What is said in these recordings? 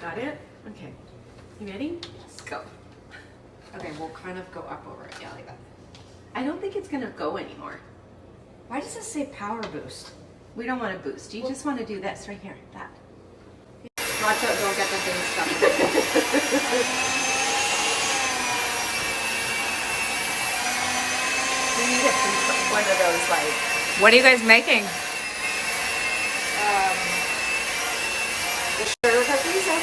got it? Okay. You ready? Let's go. Okay, we'll kind of go up over it. Yeah, like that. I don't think it's gonna go anymore. Why does it say power boost? We don't want to boost. You just want to do this right here. That. Watch out, don't get the thing stuck. We need one of those like. What are you guys making? The sugar cookies, I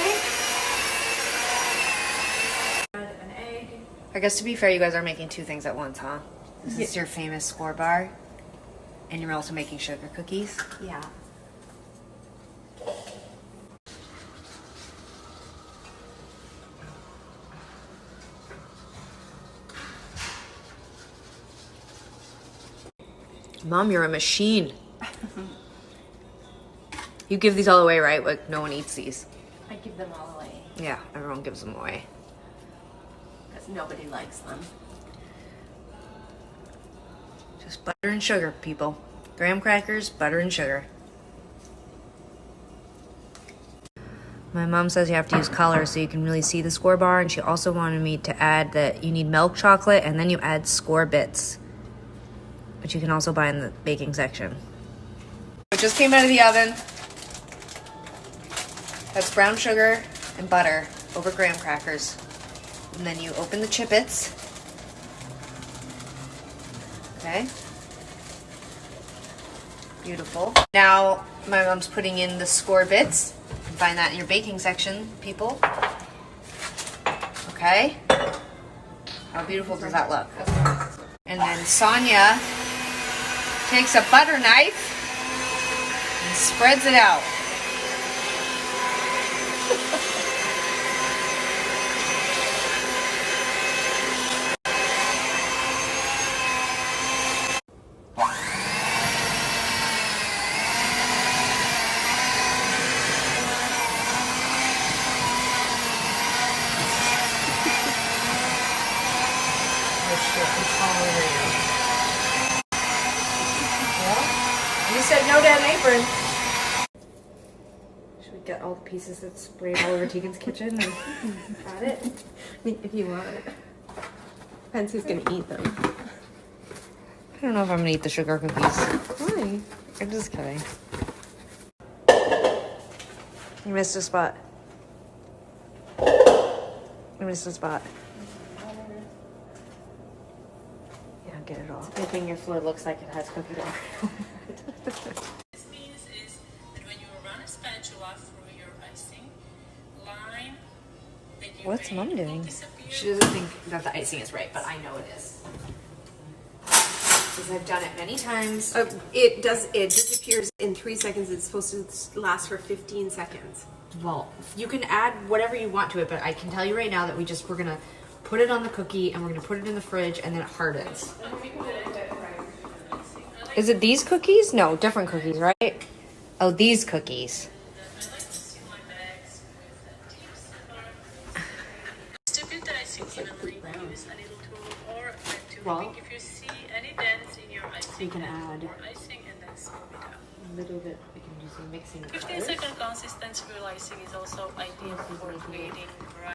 think. An egg. I guess to be fair, you guys are making two things at once, huh? This is your famous score bar, and you're also making sugar cookies. Yeah. Mom, you're a machine. You give these all away, right? Like, no one eats these. I give them all away. Yeah, everyone gives them away. Because nobody likes them. Just butter and sugar, people. Graham crackers, butter and sugar. My mom says you have to use color so you can really see the score bar, and she also wanted me to add that you need milk chocolate and then you add score bits, which you can also buy in the baking section. It just came out of the oven. That's brown sugar and butter over graham crackers. And then you open the chippets. Okay. Beautiful. Now my mom's putting in the score bits. You can find that in your baking section, people. Okay. How beautiful does that look? And then Sonia takes a butter knife and spreads it out. You said no to an apron. Should we get all the pieces that sprayed all over Tegan's kitchen and add it? I mean, if you want. Depends who's gonna eat them. I don't know if I'm gonna eat the sugar cookies. Why? I'm just kidding. You missed a spot. You missed a spot. Yeah, get it all. Good thing your floor looks like it has cookie dough. This means is that when you run a spatula through your icing line, then your What's paint Mom will doing? disappear. She doesn't think that the icing is right, but I know it is. Because I've done it many times. It disappears in 3 seconds. It's supposed to last for 15 seconds. Well, you can add whatever you want to it, but I can tell you right now that we're gonna put it on the cookie and we're gonna put it in the fridge and then it hardens. Is it these cookies? No, different cookies, right? Oh, these cookies. I like to seal my bags with tips or distribute the icing evenly. Use a little tool or a toothpick if you see any dents in your icing. You can add more icing and then smooth it out. a little bit. We can do some mixing. 15-second consistency for icing is also ideal for creating